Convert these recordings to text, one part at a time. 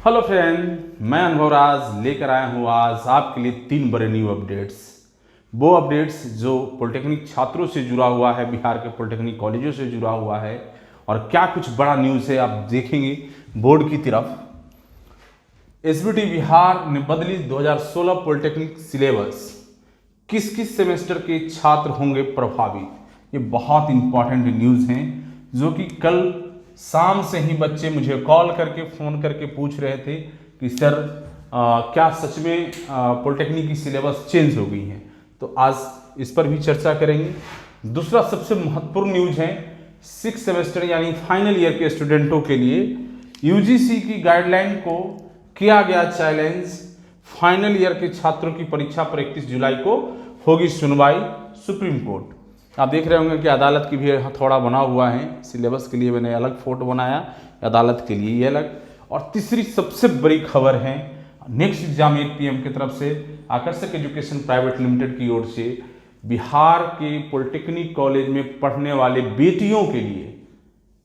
Hello friend, मैं अनुभव राज लेकर आया हूँ आज आपके लिए 3 बड़े न्यू अपडेट्स। वो अपडेट्स जो पॉलिटेक्निक छात्रों से जुड़ा हुआ है, बिहार के पॉलिटेक्निक कॉलेजों से जुड़ा हुआ है और क्या कुछ बड़ा न्यूज़ है आप देखेंगे बोर्ड की तरफ। एसबीटी बिहार ने बदली 2016 पॉलिटेक्निक सिलेबस, किस किस सेमेस्टर के छात्र होंगे प्रभावित। ये बहुत इंपॉर्टेंट न्यूज़ हैं जो कि कल शाम से ही बच्चे मुझे कॉल करके फ़ोन करके पूछ रहे थे कि सर क्या सच में पॉलिटेक्निक की सिलेबस चेंज हो गई है। तो आज इस पर भी चर्चा करेंगे। दूसरा सबसे महत्वपूर्ण न्यूज़ है 6 सेमेस्टर यानी फाइनल ईयर के स्टूडेंटों के लिए यूजीसी की गाइडलाइन को किया गया चैलेंज। फाइनल ईयर के छात्रों की परीक्षा पर 31 जुलाई को होगी सुनवाई सुप्रीम कोर्ट। आप देख रहे होंगे कि अदालत की भी हथौड़ा बना हुआ है। सिलेबस के लिए मैंने अलग फोटो बनाया, अदालत के लिए ये अलग। और तीसरी सबसे बड़ी खबर है नेक्स्ट एग्जाम 8 PM की तरफ से आकर्षक एजुकेशन प्राइवेट लिमिटेड की ओर से बिहार के पॉलिटेक्निक कॉलेज में पढ़ने वाले बेटियों के लिए,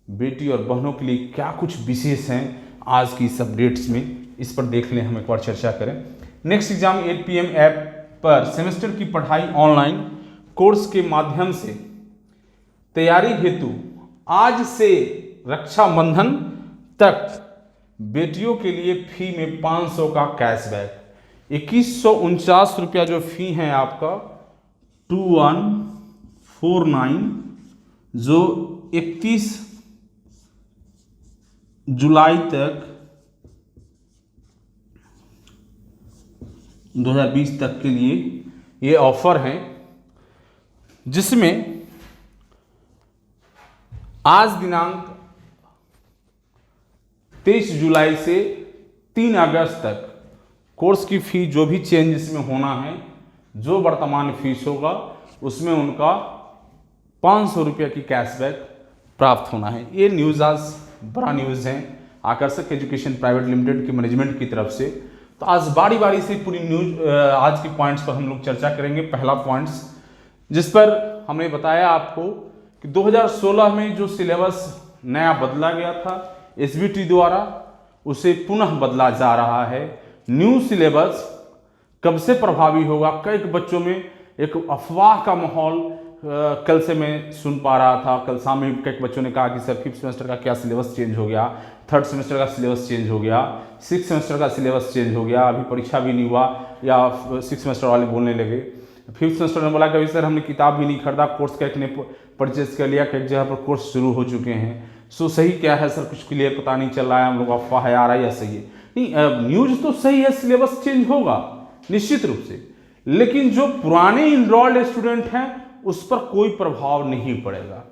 बेटी और बहनों के लिए क्या कुछ विशेष हैं आज की इस अपडेट्स में, इस पर देख लें, हम एक बार चर्चा करें। नेक्स्ट एग्जाम 8 PM ऐप पर सेमेस्टर की पढ़ाई ऑनलाइन कोर्स के माध्यम से तैयारी हेतु आज से रक्षाबंधन तक बेटियों के लिए फी में 500 का कैशबैक। 2149 रुपया जो फी है आपका 2149, जो 31 जुलाई तक 2020 तक के लिए ये ऑफर है, जिसमें आज दिनांक 23 जुलाई से 3 अगस्त तक कोर्स की फी जो भी चेंज इसमें होना है, जो वर्तमान फीस होगा उसमें उनका 500 रुपये की कैशबैक प्राप्त होना है। ये न्यूज़ आज बड़ा न्यूज़ है आकर्षक एजुकेशन प्राइवेट लिमिटेड की मैनेजमेंट की तरफ से। तो आज बारी बारी से पूरी न्यूज़ आज के पॉइंट्स पर हम लोग चर्चा करेंगे। पहला पॉइंट्स जिस पर हमने बताया आपको कि 2016 में जो सिलेबस नया बदला गया था एसबीटी द्वारा, उसे पुनः बदला जा रहा है। न्यू सिलेबस कब से प्रभावी होगा, कई बच्चों में एक अफवाह का माहौल कल से मैं सुन पा रहा था। कल शाम में कई बच्चों ने कहा कि सर 5th सेमेस्टर का क्या सिलेबस चेंज हो गया, 3rd सेमेस्टर का सिलेबस चेंज हो गया, 6th सेमेस्टर का सिलेबस चेंज हो गया, अभी परीक्षा भी नहीं हुआ, या 6th सेमेस्टर वाले बोलने लगे। 5th सेमेस्टर में बोला कि सर हमने किताब भी नहीं खरीदा, कोर्स कैट ने परचेज कर लिया, कई जगह पर कोर्स शुरू हो चुके हैं। सो सही क्या है सर, कुछ क्लियर पता नहीं चल रहा है, हम लोग अफवाह है आ रहा है या सही है। नहीं, न्यूज़ तो सही है, सिलेबस चेंज होगा निश्चित रूप से, लेकिन जो पुराने इनरोल्ड स्टूडेंट हैं उस पर कोई प्रभाव नहीं पड़ेगा।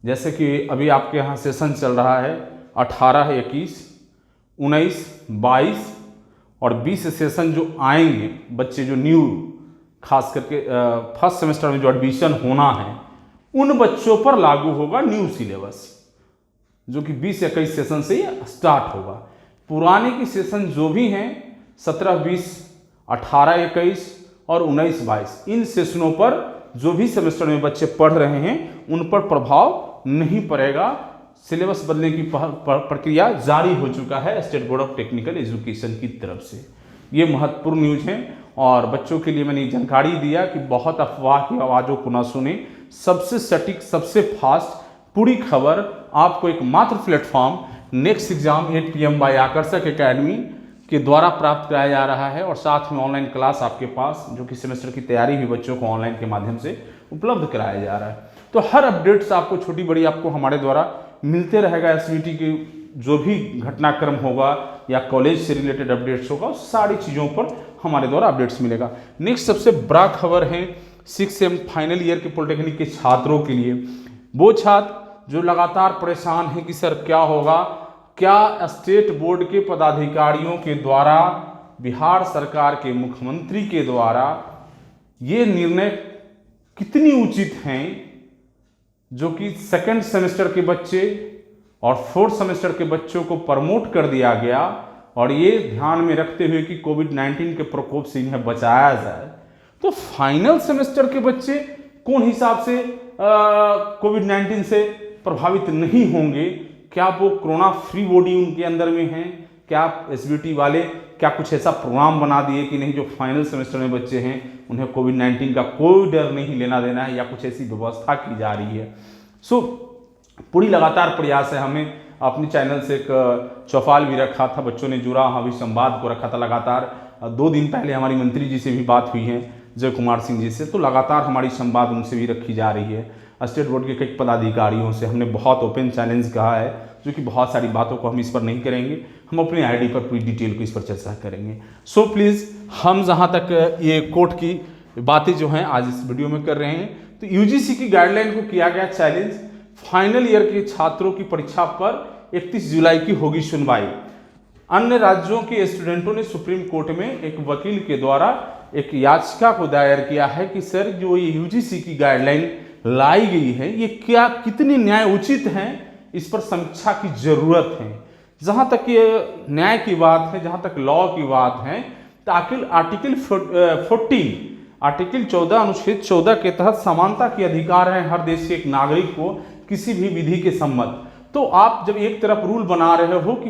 जैसे कि अभी आपके यहाँ सेशन चल रहा है 18, 21, 19, 22 और 20 सेशन जो आएंगे बच्चे जो न्यू, खास करके 1st सेमेस्टर में जो एडमिशन होना है उन बच्चों पर लागू होगा न्यू सिलेबस, जो कि 20-21 सेशन से ही स्टार्ट होगा। पुराने की सेशन जो भी हैं 17-20, 18-21 और 19-22, इन सेशनों पर जो भी सेमेस्टर में बच्चे पढ़ रहे हैं उन पर प्रभाव नहीं पड़ेगा। सिलेबस बदलने की प्रक्रिया जारी हो चुका है state board of technical education की तरफ से। ये महत्वपूर्ण न्यूज़ है और बच्चों के लिए मैंने जानकारी दिया कि बहुत अफवाह की आवाज़ों को ना सुने, सबसे सटीक, सबसे फास्ट पूरी खबर आपको एक मात्र platform next exam 8 PM by Aakarshak academy के द्वारा प्राप्त कराया जा रहा है। और साथ में ऑनलाइन क्लास आपके पास, जो कि सेमेस्टर की तैयारी भी बच्चों को ऑनलाइन के माध्यम से उपलब्ध कराया जा रहा है। तो हर अपडेट्स आपको छोटी बड़ी आपको हमारे द्वारा मिलते रहेगा। एसबीटी की जो भी घटनाक्रम होगा या कॉलेज से रिलेटेड अपडेट्स होगा, उस सारी चीज़ों पर हमारे द्वारा अपडेट्स मिलेगा। नेक्स्ट सबसे बड़ा खबर है 6 सेम फाइनल ईयर के पॉलिटेक्निक के छात्रों के लिए। वो छात्र जो लगातार परेशान हैं कि सर क्या होगा, क्या स्टेट बोर्ड के पदाधिकारियों के द्वारा, बिहार सरकार के मुख्यमंत्री के द्वारा ये निर्णय कितनी उचित हैं, जो कि 2nd सेमेस्टर के बच्चे और 4th सेमेस्टर के बच्चों को प्रमोट कर दिया गया, और ये ध्यान में रखते हुए कि कोविड-19 के प्रकोप से इन्हें बचाया जाए। तो फाइनल सेमेस्टर के बच्चे कौन हिसाब से कोविड-19 से प्रभावित नहीं होंगे? क्या वो कोरोना फ्री बॉडी उनके अंदर में है? क्या एसबीटी वाले क्या कुछ ऐसा प्रोग्राम बना दिए कि नहीं जो फाइनल सेमेस्टर में बच्चे हैं उन्हें कोविड-19 का कोई डर नहीं लेना देना है, या कुछ ऐसी व्यवस्था की जा रही है। पूरी लगातार प्रयास है। हमें अपने चैनल से एक चौपाल भी रखा था, बच्चों ने जुड़ा, हाँ भी संवाद को रखा था लगातार। 2 दिन पहले हमारी मंत्री जी से भी बात हुई है, जय कुमार सिंह जी से, तो लगातार हमारी संवाद उनसे भी रखी जा रही है। स्टेट बोर्ड के कई पदाधिकारियों से हमने बहुत ओपन चैलेंज कहा है, जो कि बहुत सारी बातों को हम इस पर नहीं करेंगे, हम अपने आईडी पर पूरी डिटेल को इस पर चर्चा करेंगे। सो प्लीज़, हम जहाँ तक ये कोर्ट की बातें जो हैं आज इस वीडियो में कर रहे हैं, तो यूजीसी की गाइडलाइन को किया गया चैलेंज। फाइनल ईयर के छात्रों की परीक्षा पर 31 जुलाई की होगी सुनवाई। अन्य राज्यों के स्टूडेंटों ने सुप्रीम कोर्ट में एक वकील के द्वारा एक याचिका को दायर किया है कि सर जो ये यूजीसी की गाइडलाइन लाई गई है ये क्या कितनी न्याय उचित है, इस पर समीक्षा की जरूरत है। जहां तक ये न्याय की बात है, जहां तक लॉ की बात है, तो आर्टिकल 14 अनुच्छेद 14 के तहत समानता के अधिकार है हर देश के एक नागरिक को किसी भी विधि के सम्मत। तो आप जब एक तरफ रूल बना रहे हो कि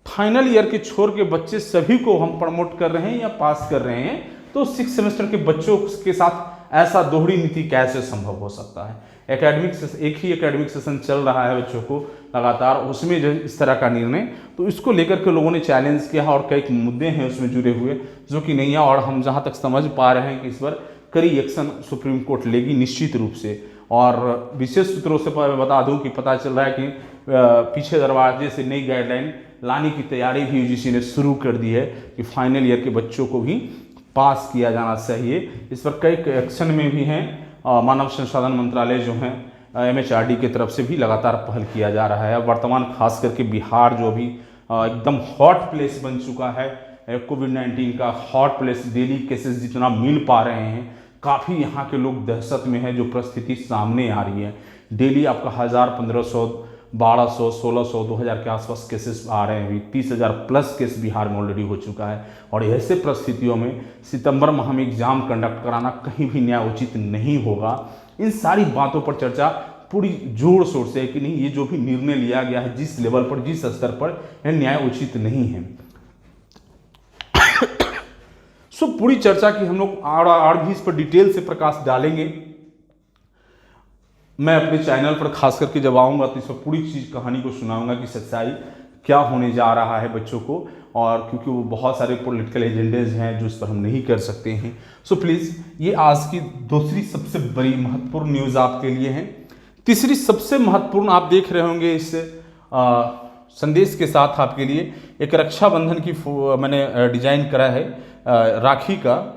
फाइनल ईयर के छोर के बच्चे सभी को हम प्रमोट कर रहे हैं या पास कर रहे हैं, तो 6 सेमेस्टर के बच्चों के साथ ऐसा दोहरी नीति कैसे संभव हो सकता है। एक ही एकेडमिक सेशन चल रहा है बच्चों को लगातार, उसमें जो इस तरह का निर्णय, तो इसको लेकर के लोगों ने चैलेंज किया और कई मुद्दे हैं उसमें जुड़े हुए जो कि नहीं है। और हम जहाँ तक समझ पा रहे हैं कि इस पर कड़ी एक्शन सुप्रीम कोर्ट लेगी निश्चित रूप से। और विशेष सूत्रों से बता दूं कि पता चल रहा है कि पीछे दरवाजे से नई गाइडलाइन लाने की तैयारी भी यूजीसी ने शुरू कर दी है कि फाइनल ईयर के बच्चों को भी पास किया जाना चाहिए। इस पर कई एक्शन में भी हैं। मानव संसाधन मंत्रालय जो है MHRD की तरफ से भी लगातार पहल किया जा रहा है। वर्तमान खास करके बिहार जो भी एकदम हॉट प्लेस बन चुका है, कोविड-19 का हॉट प्लेस, डेली केसेस जितना मिल पा रहे हैं, काफ़ी यहाँ के लोग दहशत में है जो परिस्थिति सामने आ रही है। डेली आपका 1000, 1500, 1200, 1600, 2000 के आसपास केसेस आ रहे हैं। अभी 30,000 प्लस केस बिहार में ऑलरेडी हो चुका है। और ऐसे परिस्थितियों में सितंबर माह में एग्जाम कंडक्ट कराना कहीं भी न्याय उचित नहीं होगा। इन सारी बातों पर चर्चा पूरी जोर शोर से है कि नहीं, ये जो भी निर्णय लिया गया है जिस लेवल पर, जिस स्तर पर, यह न्याय उचित नहीं है। पूरी चर्चा की हम लोग और भी इस पर डिटेल से प्रकाश डालेंगे। मैं अपने चैनल पर खास करके जब आऊँगा तो इस पर पूरी चीज़ कहानी को सुनाऊंगा कि सच्चाई क्या होने जा रहा है बच्चों को, और क्योंकि वो बहुत सारे पॉलिटिकल एजेंडेज हैं जो इस पर हम नहीं कर सकते हैं। प्लीज़, ये आज की दूसरी सबसे बड़ी महत्वपूर्ण न्यूज़ आपके लिए है। तीसरी सबसे महत्वपूर्ण आप देख रहे होंगे इस संदेश के साथ आपके लिए एक रक्षाबंधन की मैंने डिजाइन करा है राखी का।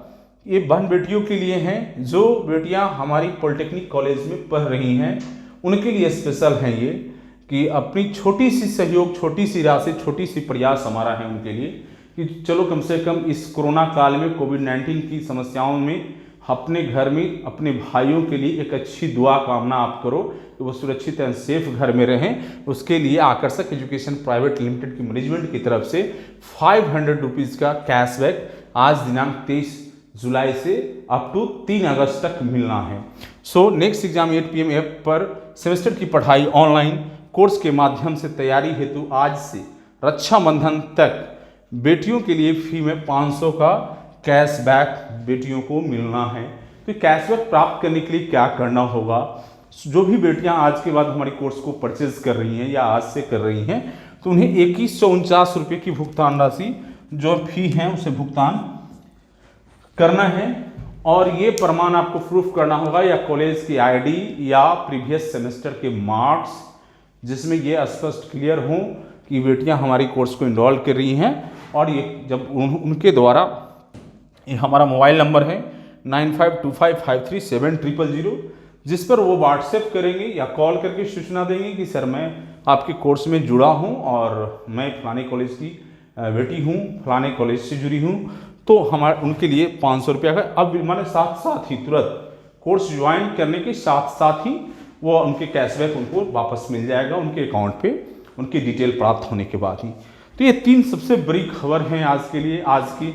ये बहन बेटियों के लिए हैं जो बेटियां हमारी पॉलिटेक्निक कॉलेज में पढ़ रही हैं, उनके लिए स्पेशल हैं ये, कि अपनी छोटी सी सहयोग, छोटी सी राशि, छोटी सी प्रयास हमारा है उनके लिए कि चलो कम से कम इस कोरोना काल में, कोविड-19 की समस्याओं में अपने घर में अपने भाइयों के लिए एक अच्छी दुआ कामना आप करो कि वो सुरक्षित एंड सेफ घर में रहें। उसके लिए आकर्षक एजुकेशन प्राइवेट लिमिटेड की मैनेजमेंट की तरफ से 500 रुपीज़ का कैशबैक आज दिनांक 23 जुलाई से अप टू 3 अगस्त तक मिलना है। नेक्स्ट एग्जाम 8 PM ऐप पर सेमेस्टर की पढ़ाई ऑनलाइन कोर्स के माध्यम से तैयारी हेतु आज से रक्षाबंधन तक बेटियों के लिए फी में 500 का कैशबैक बेटियों को मिलना है। तो कैशबैक प्राप्त करने के लिए क्या करना होगा, जो भी बेटियां आज के बाद हमारी कोर्स को परचेज कर रही हैं या आज से कर रही हैं, तो उन्हें 2149 रुपये की भुगतान राशि जो फी है उसे भुगतान करना है। और ये प्रमाण आपको प्रूफ करना होगा या कॉलेज की ID या प्रीवियस सेमेस्टर के मार्क्स, जिसमें ये स्पष्ट क्लियर हो कि बेटियां हमारी कोर्स को इनरोल कर रही हैं। और ये जब उनके द्वारा, ये हमारा मोबाइल नंबर है 9525537000, जिस पर वो व्हाट्सएप करेंगे या कॉल करके सूचना देंगे कि सर मैं आपके कोर्स में जुड़ा हूँ और मैं फलाने कॉलेज की बेटी हूँ, फलाने कॉलेज से जुड़ी हूँ, तो हमारे उनके लिए 500 रुपया का अब मैंने साथ ही तुरंत कोर्स ज्वाइन करने के साथ ही वो उनके कैशबैक उनको वापस मिल जाएगा उनके अकाउंट पे, उनकी डिटेल प्राप्त होने के बाद ही। तो ये 3 सबसे बड़ी खबर हैं आज के लिए, आज की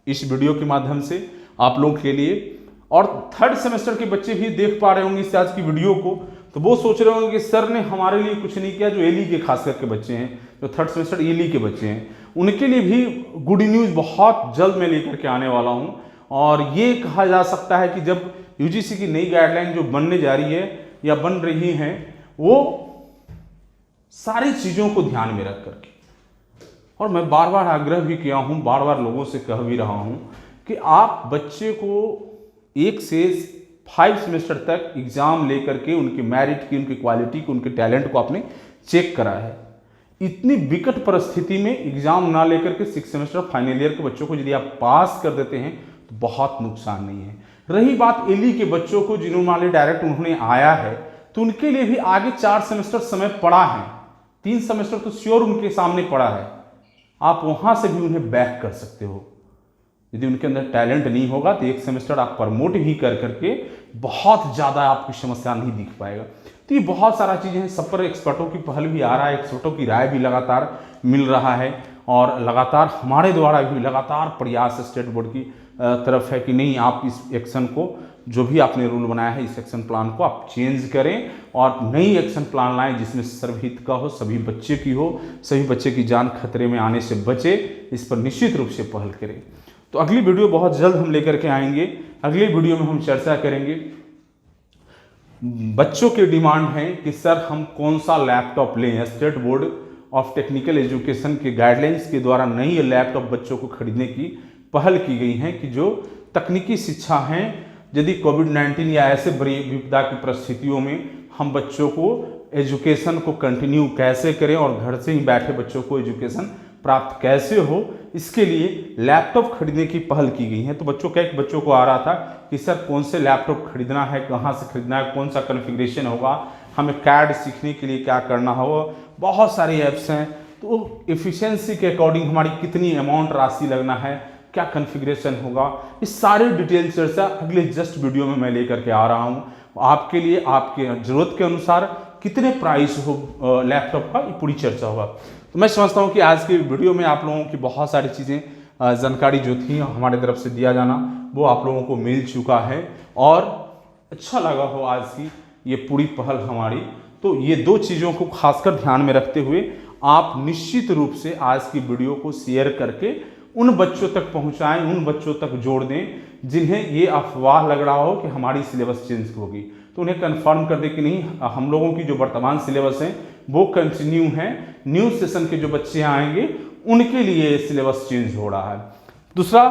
इस वीडियो के माध्यम से आप लोगों के लिए। और 3rd सेमेस्टर के बच्चे भी देख पा रहे होंगे इस आज की वीडियो को, तो वो सोच रहे होंगे कि सर ने हमारे लिए कुछ नहीं किया, जो एली के खास करके बच्चे हैं, जो थर्ड सेमेस्टर ईली के बच्चे हैं, उनके लिए भी गुड न्यूज़ बहुत जल्द मैं लेकर के आने वाला हूं। और ये कहा जा सकता है कि जब यूजीसी की नई गाइडलाइन जो बनने जा रही है या बन रही हैं, वो सारी चीज़ों को ध्यान में रख करके, और मैं बार बार आग्रह भी किया हूं, बार बार लोगों से कह भी रहा हूं कि आप बच्चे को 1 से 5 सेमेस्टर तक एग्जाम लेकर के उनकी मेरिट की, उनकी क्वालिटी की, उनके टैलेंट को आपने चेक करा है। इतनी विकट परिस्थिति में एग्जाम ना लेकर के 6 सेमेस्टर फाइनल ईयर के बच्चों को यदि आप पास कर देते हैं तो बहुत नुकसान नहीं है। रही बात एली के बच्चों को, जिन्होंने मान ली डायरेक्ट उन्होंने आया है, तो उनके लिए भी आगे 4 सेमेस्टर समय पड़ा है, 3 सेमेस्टर तो श्योर उनके सामने पड़ा है। आप वहां से भी उन्हें बैक कर सकते हो। यदि उनके अंदर टैलेंट नहीं होगा तो 1 सेमेस्टर आप प्रमोट भी कर करके बहुत ज़्यादा आपकी समस्या नहीं दिख पाएगा। तो ये बहुत सारा चीज़ें हैं, सब पर एक्सपर्टों की पहल भी आ रहा है, एक्सपर्टों की राय भी लगातार मिल रहा है, और लगातार हमारे द्वारा भी लगातार प्रयास स्टेट बोर्ड की तरफ है कि नहीं, आप इस एक्शन को, जो भी आपने रूल बनाया है, इस एक्शन प्लान को आप चेंज करें और नई एक्शन प्लान लाएं जिसमें सर्वहित का हो, सभी बच्चे की हो, सभी बच्चे की जान खतरे में आने से बचे। इस पर निश्चित रूप से पहल करें। तो अगली वीडियो बहुत जल्द हम लेकर के आएंगे। अगली वीडियो में हम चर्चा करेंगे, बच्चों की डिमांड है कि सर हम कौन सा लैपटॉप लें। State board of technical education के गाइडलाइंस के द्वारा नई लैपटॉप बच्चों को खरीदने की पहल की गई है कि जो तकनीकी शिक्षा हैं, यदि कोविड-19 या ऐसे बड़ी विपदा की परिस्थितियों में हम बच्चों को एजुकेशन को कंटिन्यू कैसे करें और घर से ही बैठे बच्चों को एजुकेशन प्राप्त कैसे हो, इसके लिए लैपटॉप खरीदने की पहल की गई है। तो बच्चों को आ रहा था कि सर कौन से लैपटॉप खरीदना है, कहाँ से खरीदना है, कौन सा कॉन्फ़िगरेशन होगा, हमें कैड सीखने के लिए क्या करना होगा। बहुत सारे ऐप्स हैं, तो एफिशिएंसी के अकॉर्डिंग हमारी कितनी अमाउंट राशि लगना है, क्या कॉन्फ़िगरेशन होगा, इस सारी डिटेल चर्चा अगले जस्ट वीडियो में मैं लेकर के आ रहा हूँ आपके लिए। आपके ज़रूरत के अनुसार कितने प्राइस हो लैपटॉप का, ये पूरी चर्चा होगा। तो मैं समझता हूँ कि आज की वीडियो में आप लोगों की बहुत सारी चीज़ें, जानकारी जो थी हमारे तरफ से दिया जाना, वो आप लोगों को मिल चुका है और अच्छा लगा हो आज की ये पूरी पहल हमारी। तो ये 2 चीज़ों को खासकर ध्यान में रखते हुए आप निश्चित रूप से आज की वीडियो को शेयर करके उन बच्चों तक पहुंचाएं, उन बच्चों तक जोड़ दें जिन्हें ये अफवाह लग रहा हो कि हमारी सिलेबस चेंज होगी। तो उन्हें कंफर्म कर दें कि नहीं, हम लोगों की जो वर्तमान सिलेबस है वो कंटिन्यू है। न्यू सेशन के जो बच्चे आएंगे उनके लिए सिलेबस चेंज हो रहा है। दूसरा,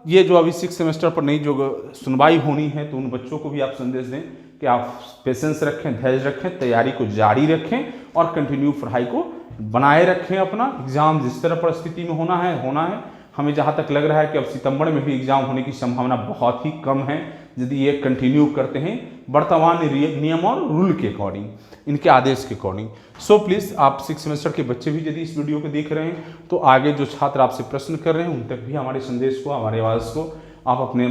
ये जो अभी 6 सेमेस्टर पर नई जो सुनवाई होनी है, तो उन बच्चों को भी आप संदेश दें कि आप पेशेंस रखें, धैर्य रखें, तैयारी को जारी रखें और कंटिन्यू पढ़ाई को बनाए रखें। अपना एग्जाम जिस तरह परिस्थिति में होना है। हमें जहाँ तक लग रहा है कि अब सितंबर में भी एग्जाम होने की संभावना बहुत ही कम है, यदि ये कंटिन्यू करते हैं वर्तमान नियम और रूल के अकॉर्डिंग, इनके आदेश के अकॉर्डिंग। सो प्लीज़ आप 6 सेमेस्टर के बच्चे भी यदि इस वीडियो को देख रहे हैं, तो आगे जो छात्र आपसे प्रश्न कर रहे हैं उन तक भी हमारे संदेश को, हमारे आवाज़ को आप अपने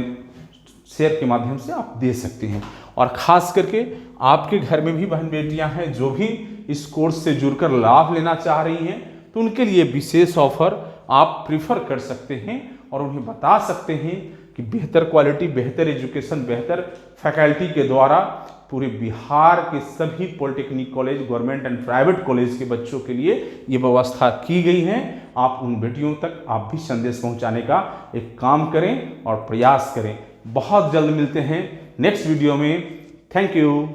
शेयर के माध्यम से आप दे सकते हैं। और ख़ास करके आपके घर में भी बहन बेटियां हैं जो भी इस कोर्स से जुड़कर लाभ लेना चाह रही हैं, तो उनके लिए विशेष ऑफर आप प्रीफर कर सकते हैं और उन्हें बता सकते हैं कि बेहतर क्वालिटी, बेहतर एजुकेशन, बेहतर फैकल्टी के द्वारा पूरे बिहार के सभी polytechnic college, government and private college के बच्चों के लिए ये व्यवस्था की गई है। आप उन बेटियों तक आप भी संदेश पहुंचाने का एक काम करें और प्रयास करें। बहुत जल्द मिलते हैं नेक्स्ट वीडियो में। Thank you.